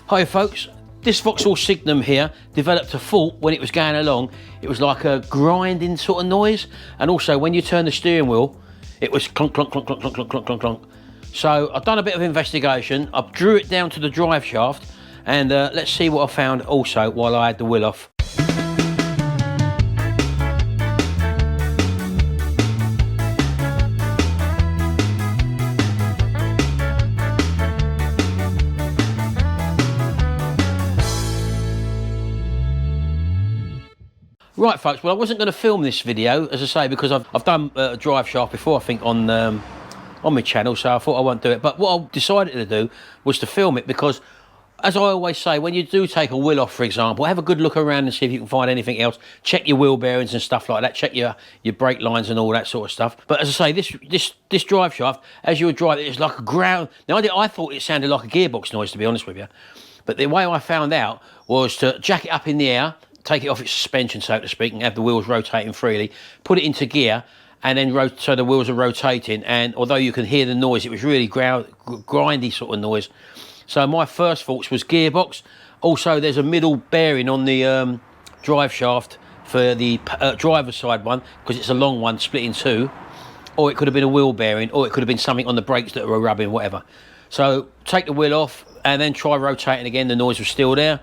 Hi folks, this Vauxhall Signum here developed a fault when it was going along. It was like a grinding sort of noise, and also when you turn the steering wheel, it was clunk, clunk, clunk, clunk, clunk, clunk, clunk, clunk, clunk. So I've done a bit of investigation. I drew it down to the drive shaft, and let's see what I found also while I had the wheel off. Right folks, well I wasn't going to film this video, as I say, because I've done a drive shaft before, I think, on my channel, so I thought I won't do it. But what I decided to do was to film it because, as I always say, when you do take a wheel off, for example, have a good look around and see if you can find anything else. Check your wheel bearings and stuff like that. Check your brake lines and all that sort of stuff. But as I say, this drive shaft, as you would drive it, it's like a ground. Now I thought it sounded like a gearbox noise, to be honest with you. But the way I found out was to jack it up in the air, take it off its suspension, so to speak, and have the wheels rotating freely, put it into gear, and then so the wheels are rotating. And although you can hear the noise, it was really grindy sort of noise. So my first thoughts was gearbox. Also, there's a middle bearing on the drive shaft for the driver's side one, because it's a long one split in two. Or it could have been a wheel bearing, or it could have been something on the brakes that were rubbing, whatever. So take the wheel off and then try rotating again. The noise was still there.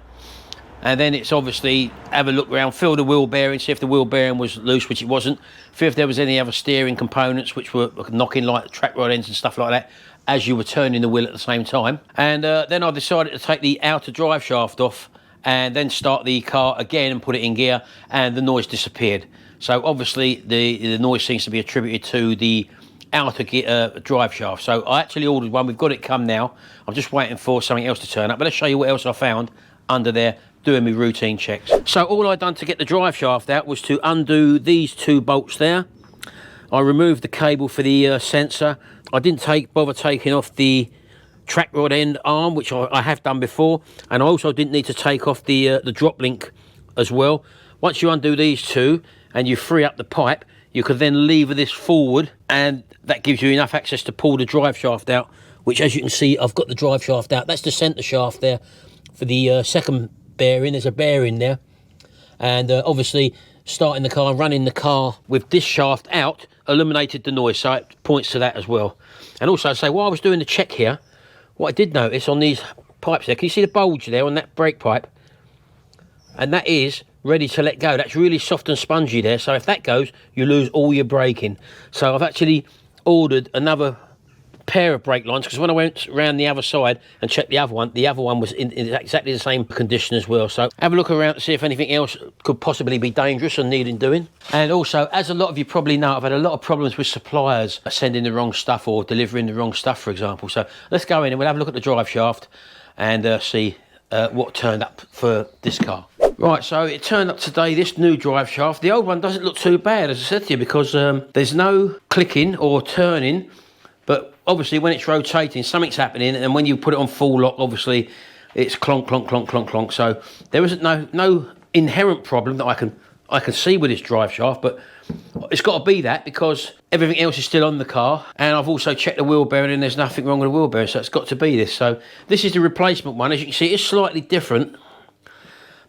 And then it's obviously have a look around, feel the wheel bearing, see if the wheel bearing was loose, which it wasn't. See if there was any other steering components which were knocking, like track rod ends and stuff like that, as you were turning the wheel at the same time. And then I decided to take the outer drive shaft off and then start the car again and put it in gear, and the noise disappeared. So obviously the noise seems to be attributed to the outer gear, drive shaft. So I actually ordered one. We've got it come now. I'm just waiting for something else to turn up. But let's show you what else I found under there, doing my routine checks. So all I done to get the drive shaft out was to undo these two bolts there. I removed the cable for the sensor. I didn't bother taking off the track rod end arm, which I have done before, and I also didn't need to take off the drop link as well. Once you undo these two and you free up the pipe, you can then lever this forward, and that gives you enough access to pull the drive shaft out, which, as you can see, I've got the drive shaft out. That's the center shaft there for the second bearing. There's a bearing there, and obviously starting the car and running the car with this shaft out eliminated the noise, so it points to that as well. And also, say, while I was doing the check here, what I did notice on these pipes there, can you see the bulge there on that brake pipe? And that is ready to let go. That's really soft and spongy there, so if that goes, you lose all your braking. So I've actually ordered another pair of brake lines, because when I went around the other side and checked the other one was in exactly the same condition as well. So have a look around to see if anything else could possibly be dangerous and needing doing. And also, as a lot of you probably know, I've had a lot of problems with suppliers sending the wrong stuff or delivering the wrong stuff, for example. So let's go in and we'll have a look at the drive shaft and see what turned up for this car. Right, so it turned up today, this new drive shaft. The old one doesn't look too bad, as I said to you, because there's no clicking or turning. But obviously when it's rotating, something's happening, and when you put it on full lock, obviously it's clonk, clonk, clonk, clonk, clonk. So there isn't no inherent problem that I can see with this drive shaft, but it's got to be that because everything else is still on the car, and I've also checked the wheel bearing and there's nothing wrong with the wheel bearing, so it's got to be this. So this is the replacement one. As you can see, it's slightly different.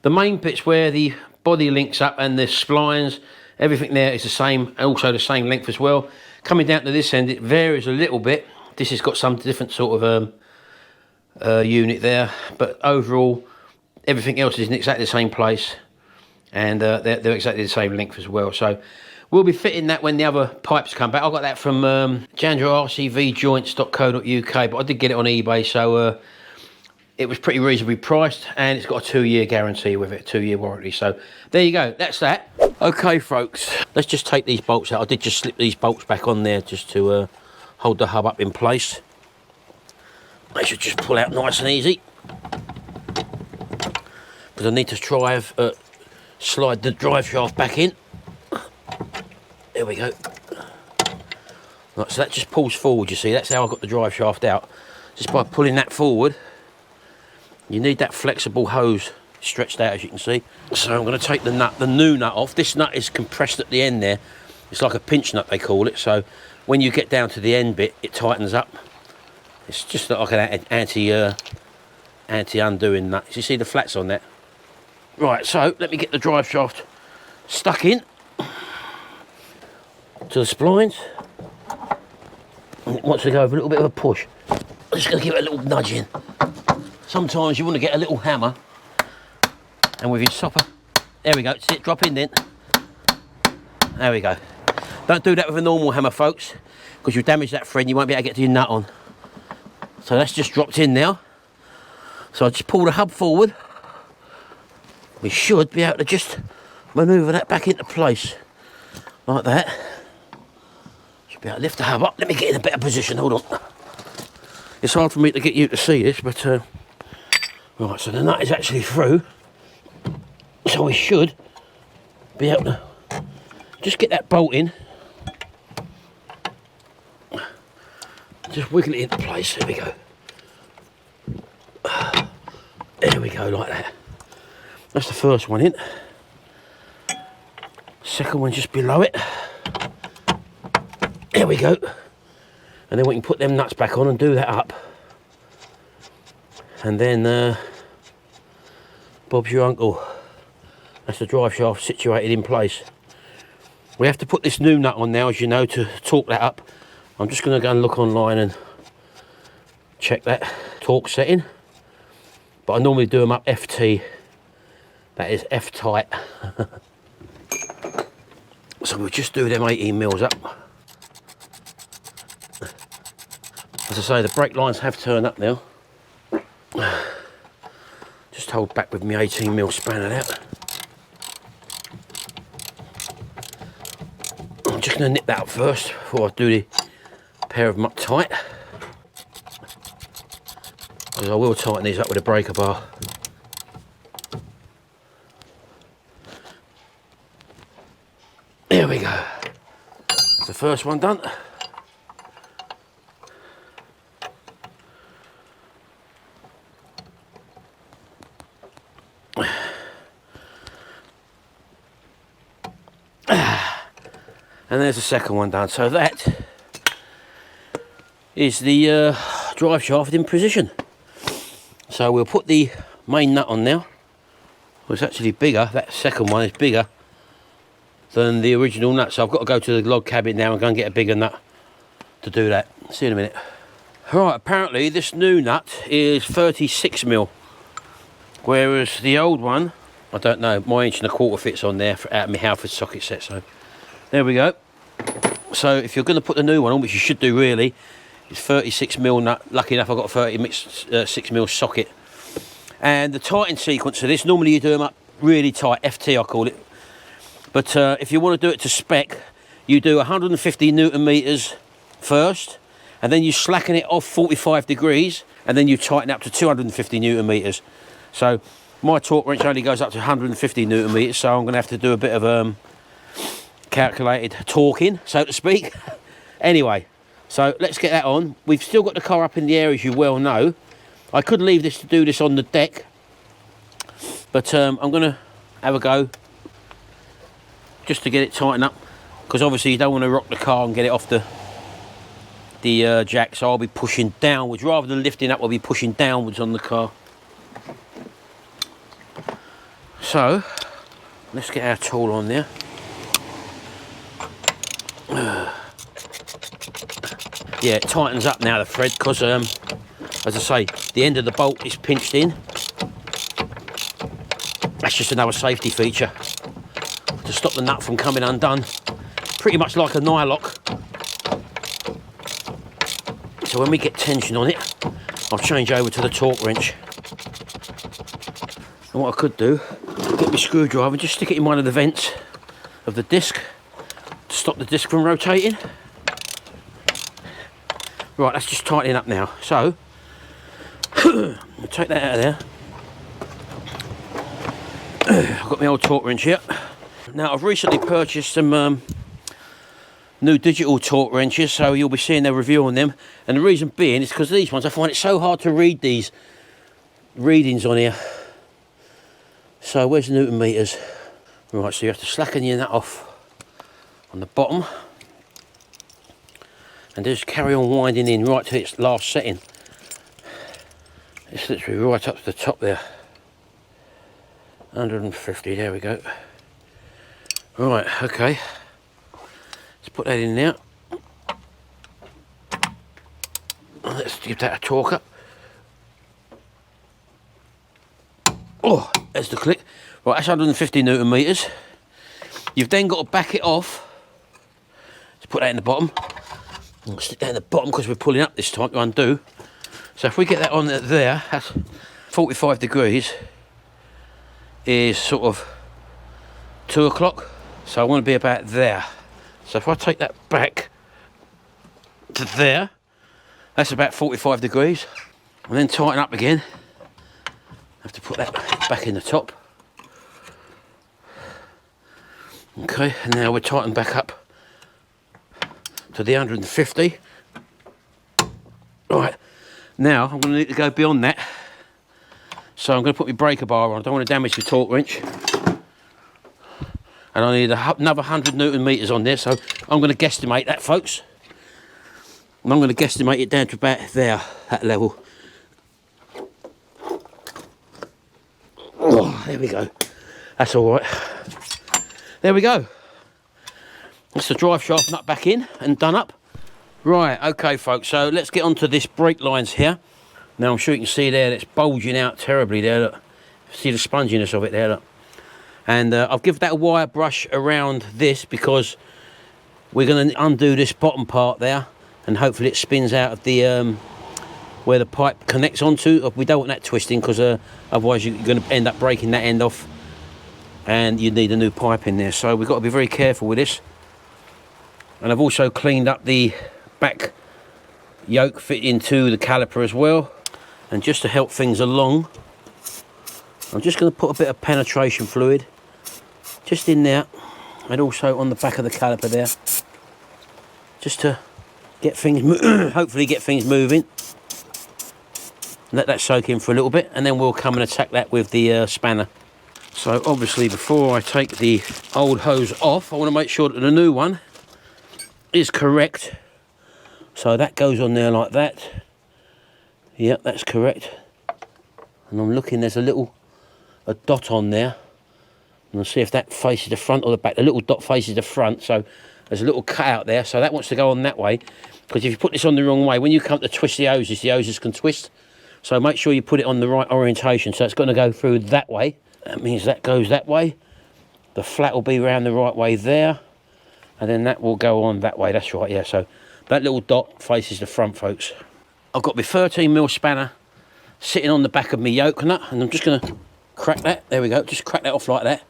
The main bit's where the body links up and the splines, everything there is the same, and also the same length as well. Coming down to this end, it varies a little bit. This has got some different sort of unit there, but overall, everything else is in exactly the same place, and they're exactly the same length as well. So we'll be fitting that when the other pipes come back. I got that from jandrarcvjoints.co.uk, but I did get it on eBay, so it was pretty reasonably priced, and it's got a 2-year guarantee with it, 2-year warranty. So there you go, that's that. Okay folks, let's just take these bolts out. I did just slip these bolts back on there just to hold the hub up in place. They should just pull out nice and easy, because I need to slide the drive shaft back in. There we go. Right, so that just pulls forward, you see. That's how I got the drive shaft out. Just by pulling that forward. You need that flexible hose stretched out, as you can see. So I'm going to take the new nut off. This nut is compressed at the end there. It's like a pinch nut, they call it. So when you get down to the end bit, it tightens up. It's just like an anti-undoing nut. You see the flats on that? Right, so let me get the drive shaft stuck in to the splines. And it wants to go with a little bit of a push. I'm just going to give it a little nudge in. Sometimes you want to get a little hammer, and with your stopper, there we go, sit, drop in then. There we go. Don't do that with a normal hammer, folks, because you'll damage that thread and you won't be able to get your nut on. So that's just dropped in now. So I just pull the hub forward. We should be able to just manoeuvre that back into place, like that. Should be able to lift the hub up. Let me get in a better position, hold on. It's hard for me to get you to see this, but right, so the nut is actually through. So we should be able to just get that bolt in. Just wiggle it into place, there we go. There we go, like that. That's the first one in. Second one just below it. There we go. And then we can put them nuts back on and do that up. And then Bob's your uncle. That's the drive shaft situated in place. We have to put this new nut on now, as you know, to torque that up. I'm just going to go and look online and check that torque setting. But I normally do them up FT. That is F-tight. So we'll just do them 18 mils up. As I say, the brake lines have turned up now. Just hold back with my 18 mil spanner out. I'm just going to nip that up first before I do the pair of them up tight. Because I will tighten these up with a breaker bar. There we go. That's the first one done. And there's the second one done. So that is the drive shaft in position. So we'll put the main nut on now. Well, it's actually bigger. That second one is bigger than the original nut. So I've got to go to the log cabin now and go and get a bigger nut to do that. See you in a minute. Right, apparently this new nut is 36 mil. Whereas the old one, I don't know, my 1.25 inch fits on there out of my Halford socket set. So there we go. So if you're going to put the new one on, which you should do really, it's 36 mil nut. Lucky enough I've got a 36 mil socket. And the tightening sequence of this, normally you do them up really tight, FT I call it. But if you want to do it to spec, you do 150 Newton meters first, and then you slacken it off 45 degrees, and then you tighten up to 250 Newton meters. So my torque wrench only goes up to 150 Newton meters, so I'm going to have to do a bit of calculated torquing, so to speak. Anyway, so let's get that on. We've still got the car up in the air, as you well know. I could leave this to do this on the deck, but I'm going to have a go just to get it tightened up, because obviously you don't want to rock the car and get it off the jack. So I'll be pushing downwards rather than lifting up. I'll be pushing downwards on the car. So let's get our tool on there. Yeah, it tightens up now, the thread, because as I say, the end of the bolt is pinched in. That's just another safety feature to stop the nut from coming undone. Pretty much like a nylock. So when we get tension on it, I'll change over to the torque wrench. And what I could do, get my screwdriver, just stick it in one of the vents of the disc to stop the disc from rotating. Right, that's just tightening up now. So, I'll take that out of there. I've got my old torque wrench here. Now, I've recently purchased some new digital torque wrenches, so you'll be seeing a review on them. And the reason being is because these ones, I find it so hard to read these readings on here. So, where's the Newton meters? Right, so you have to slacken your nut off on the bottom. And just carry on winding in right to its last setting. It's literally right up to the top there. 150, there we go. Right, okay. Let's put that in there. Let's give that a torque up. Oh, there's the click. Right, that's 150 Newton meters. You've then got to back it off. Let's put that in the bottom. I'll stick that in the bottom because we're pulling up this time to undo. So if we get that on there, that's 45 degrees is sort of 2 o'clock. So I want to be about there. So if I take that back to there, that's about 45 degrees. And then tighten up again. Have to put that back in the top. Okay, and now we're tightened back up to the 150. Right, now I'm going to need to go beyond that. So I'm going to put my breaker bar on. I don't want to damage the torque wrench. And I need another 100 Newton meters on there, so I'm going to guesstimate that, folks. And I'm going to guesstimate it down to about there, that level. Oh, there we go. That's all right. There we go. That's the drive shaft nut back in and done up. Right, okay, folks, so let's get onto this brake lines here. Now, I'm sure you can see there, that's bulging out terribly there, look. See the sponginess of it there, look. And I'll give that a wire brush around this because we're going to undo this bottom part there and hopefully it spins out of the where the pipe connects onto. We don't want that twisting because otherwise you're going to end up breaking that end off and you need a new pipe in there. So we've got to be very careful with this. And I've also cleaned up the back yoke fit into the caliper as well. And just to help things along, I'm just going to put a bit of penetration fluid just in there and also on the back of the caliper there, just to get things hopefully get things moving. Let that soak in for a little bit and then we'll come and attack that with the spanner. So obviously before I take the old hose off, I want to make sure that the new one is correct. So that goes on there like that. Yep, that's correct. And I'm looking, there's a dot on there. And I'll see if that faces the front or the back. The little dot faces the front, so there's a little cut out there. So that wants to go on that way. Because if you put this on the wrong way, when you come to twist the hoses can twist. So make sure you put it on the right orientation. So it's going to go through that way. That means that goes that way. The flat will be around the right way there. And then that will go on that way. That's right, yeah. So that little dot faces the front, folks. I've got my 13mm spanner sitting on the back of my yoke nut. And I'm just going to crack that. There we go. Just crack that off like that.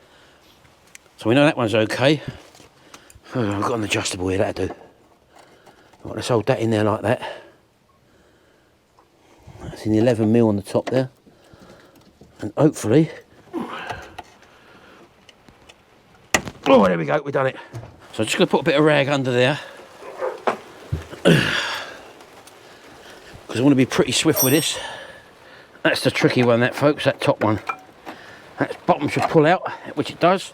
So we know that one's okay. Oh, I've got an adjustable here, that'll do. Right, let's hold that in there like that. That's in the 11mm on the top there. And hopefully... Oh, there we go, we've done it. So I'm just going to put a bit of rag under there. Because I want to be pretty swift with this. That's the tricky one, that, folks, that top one. That bottom should pull out, which it does.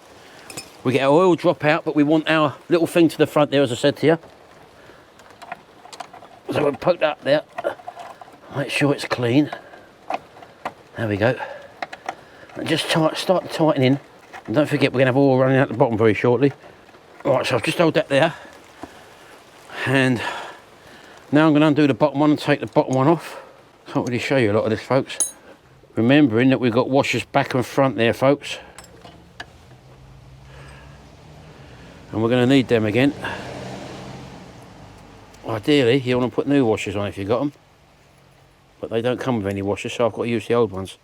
We get our oil drop out, but we want our little thing to the front there, as I said to you. So we'll poke that up there. Make sure it's clean. There we go. And just start tightening. And don't forget, we're going to have oil running out the bottom very shortly. Right, so I've just held that there. And now I'm going to undo the bottom one and take the bottom one off. Can't really show you a lot of this, folks. Remembering that we've got washers back and front there, folks. And we're going to need them again. Ideally, you want to put new washers on if you've got them. But they don't come with any washers, so I've got to use the old ones.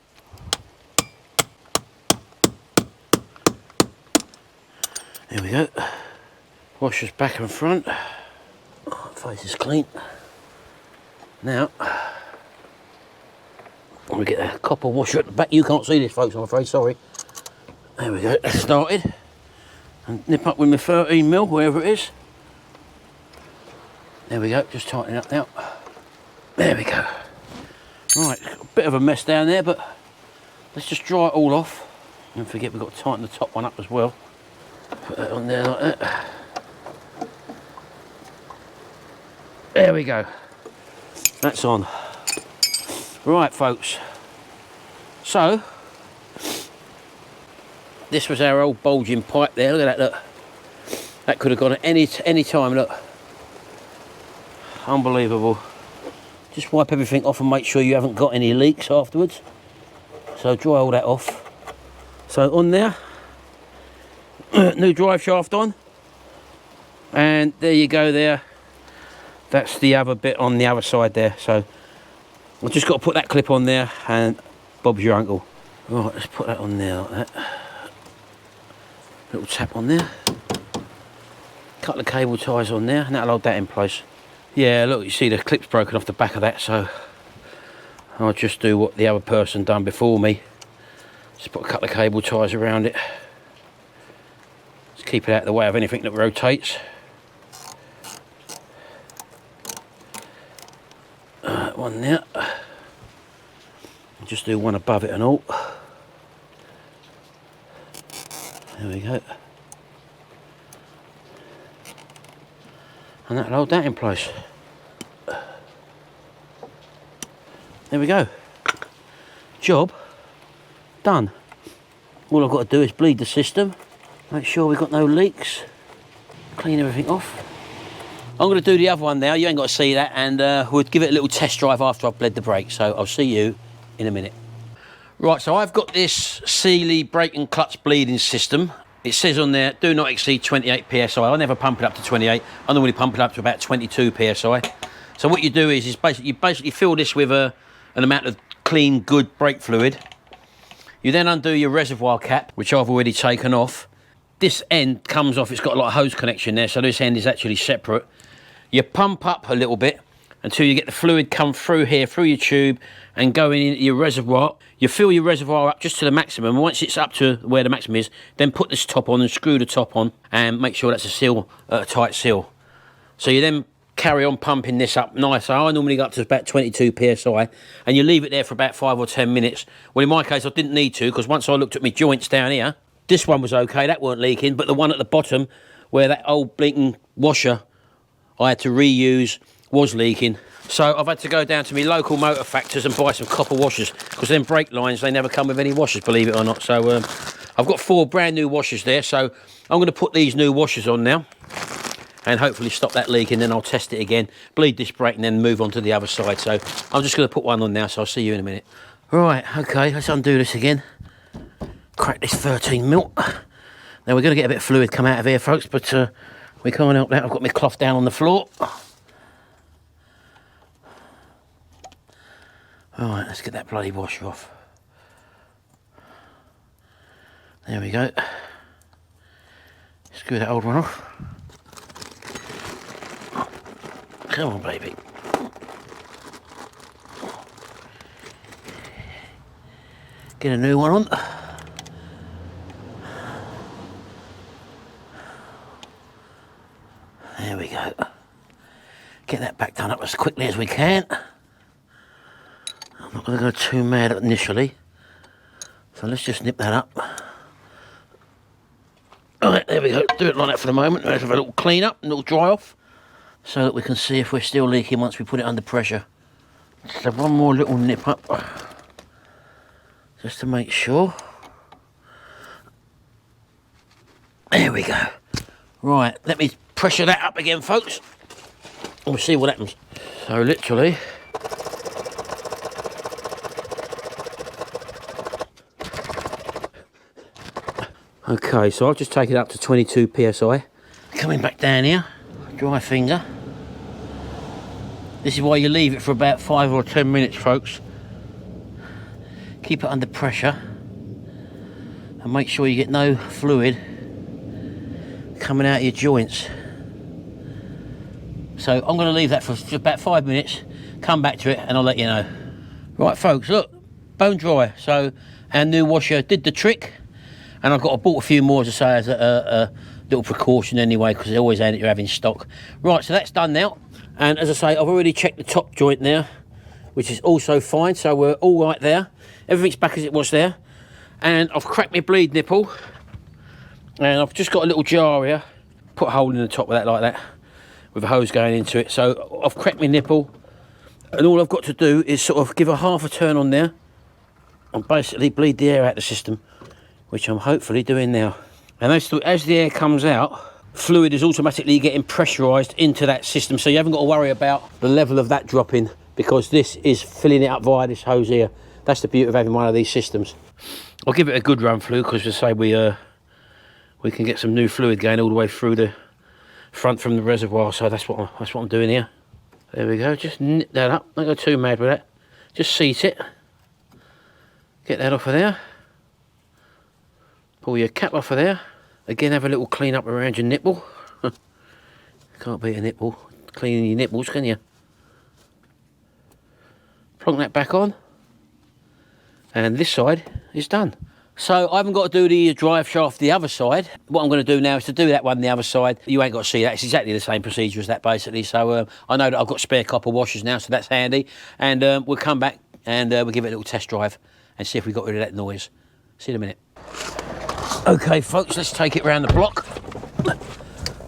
There we go. Washers back and front. Oh, face is clean. Now, we get a copper washer at the back. You can't see this, folks, I'm afraid, sorry. There we go, that's started. And nip up with my 13mm, wherever it is. There we go, just tightening up now. There we go. Right, a bit of a mess down there, but let's just dry it all off. Don't forget we've got to tighten the top one up as well. Put that on there like that. There we go. That's on. Right, folks, So this was our old bulging pipe there. Look at that, look. That could have gone at any time, look. Unbelievable. Just wipe everything off and make sure you haven't got any leaks afterwards. So dry all that off. So on there, new drive shaft on. And there you go there. That's the other bit on the other side there. So I've just got to put that clip on there and Bob's your uncle. Right, let's put that on there like that. Little tap on there. Couple of cable ties on there and that'll hold that in place. Yeah, look, you see the clip's broken off the back of that, so I'll just do what the other person done before me. Just put a couple of cable ties around it. Just keep it out of the way of anything that rotates. One there. Just do one above it and all. There we go. And that'll hold that in place. There we go. Job done. All I've got to do is bleed the system, make sure we've got no leaks, clean everything off. I'm going to do the other one now, you ain't got to see that, and we'll give it a little test drive after I've bled the brake, so I'll see you in a minute. Right, so I've got this Sealy brake and clutch bleeding system. It says on there, do not exceed 28 PSI. I never pump it up to 28. I normally pump it up to about 22 PSI. So what you do is you basically fill this with an amount of clean, good brake fluid. You then undo your reservoir cap, which I've already taken off. This end comes off, it's got a lot of hose connection there, so this end is actually separate. You pump up a little bit until you get the fluid come through here, through your tube, and going into your reservoir. You fill your reservoir up just to the maximum. Once it's up to where the maximum is, then put this top on and screw the top on and make sure that's a tight seal. So you then carry on pumping this up nice. So I normally go up to about 22 PSI, and you leave it there for about 5 or 10 minutes. Well, in my case, I didn't need to, because once I looked at my joints down here, this one was okay, that weren't leaking, but the one at the bottom, where that old blinking washer I had to reuse, was leaking. So I've had to go down to my local motor factors and buy some copper washers, because them brake lines, they never come with any washers, believe it or not. So I've got 4 brand new washers there, so I'm going to put these new washers on now and hopefully stop that leak, and then I'll test it again, bleed this brake, and then move on to the other side. So I'm just going to put one on now, so I'll see you in a minute. Right, okay, let's undo this again. Crack this 13 mil. Now we're going to get a bit of fluid come out of here, folks, but we can't help that. I've got my cloth down on the floor. Alright, let's get that bloody washer off. There we go. Screw that old one off. Come on, baby. Get a new one on. There we go. Get that back done up as quickly as we can. I'm not going to go too mad initially, so let's just nip that up. Alright, there we go. Do it like that for the moment. Let's have a little clean up, a little dry off, so that we can see if we're still leaking once we put it under pressure. Just have one more little nip up, just to make sure. There we go. Right, let me pressure that up again, folks, and we'll see what happens. So literally, okay, so I'll just take it up to 22 PSI. Coming back down here, dry finger. This is why you leave it for about 5 or 10 minutes, folks. Keep it under pressure and make sure you get no fluid coming out of your joints. So I'm going to leave that for about 5 minutes, come back to it, and I'll let you know. Right, folks, look, bone dry. So our new washer did the trick, and I bought a few more to say as a little precaution anyway, because they always end it, you're having stock. Right, so that's done now, and as I say, I've already checked the top joint now, which is also fine, so we're all right there. Everything's back as it was there, and I've cracked my bleed nipple, and I've just got a little jar here, put a hole in the top of that like that, with a hose going into it. So I've cracked my nipple, and all I've got to do is sort of give a half a turn on there, and basically bleed the air out of the system, which I'm hopefully doing now. And as the air comes out, fluid is automatically getting pressurised into that system, so you haven't got to worry about the level of that dropping, because this is filling it up via this hose here. That's the beauty of having one of these systems. I'll give it a good run through, because we say we can get some new fluid going all the way through the front from the reservoir, so that's what I'm doing here. There we go, just nip that up, don't go too mad with that. Just seat it, get that off of there, pull your cap off of there. Again, have a little clean up around your nipple. Can't beat a nipple, cleaning your nipples, can you? Plonk that back on, and this side is done. So I haven't got to do the drive shaft the other side. What I'm going to do now is to do that one the other side. You ain't got to see that. It's exactly the same procedure as that, basically. So I know that I've got spare copper washers now, so that's handy. And we'll come back and we'll give it a little test drive and see if we got rid of that noise. See you in a minute. Okay, folks, let's take it round the block.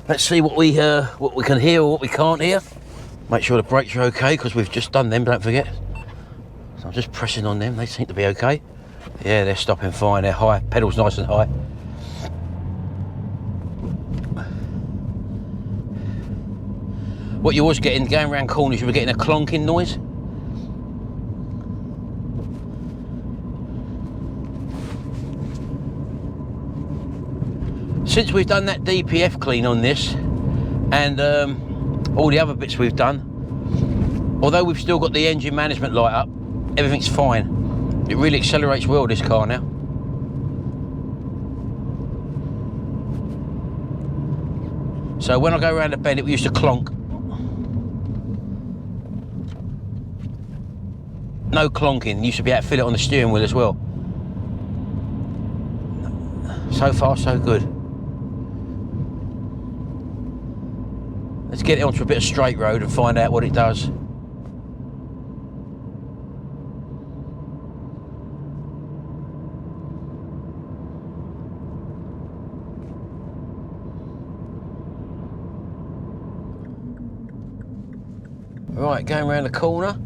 Let's see what we can hear or what we can't hear. Make sure the brakes are okay, because we've just done them, don't forget. So I'm just pressing on them. They seem to be okay. Yeah, they're stopping fine, they're high, pedals nice and high. What you was getting, going around corners, you were getting a clonking noise. Since we've done that DPF clean on this, and all the other bits we've done, although we've still got the engine management light up, everything's fine. It really accelerates well, this car now. So when I go around the bend, it used to clonk. No clonking. You used to be able to feel it on the steering wheel as well. So far, so good. Let's get it onto a bit of straight road and find out what it does. Right, going around the corner,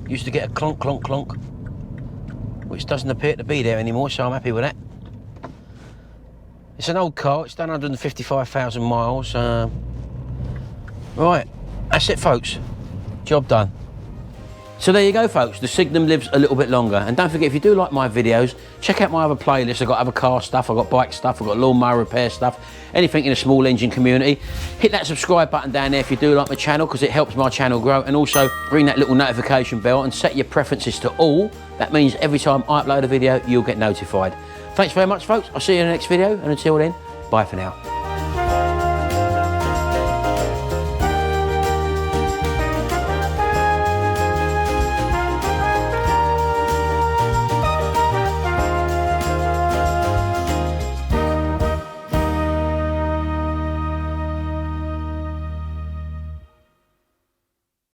used to get a clonk, clonk, clonk, which doesn't appear to be there anymore, so I'm happy with that. It's an old car, it's done 155,000 miles. Right, that's it, folks. Job done. So there you go, folks. The Signum lives a little bit longer. And don't forget, if you do like my videos, check out my other playlists. I've got other car stuff, I've got bike stuff, I've got lawnmower repair stuff, anything in a small engine community. Hit that subscribe button down there if you do like my channel, because it helps my channel grow. And also ring that little notification bell and set your preferences to all. That means every time I upload a video, you'll get notified. Thanks very much, folks. I'll see you in the next video. And until then, bye for now.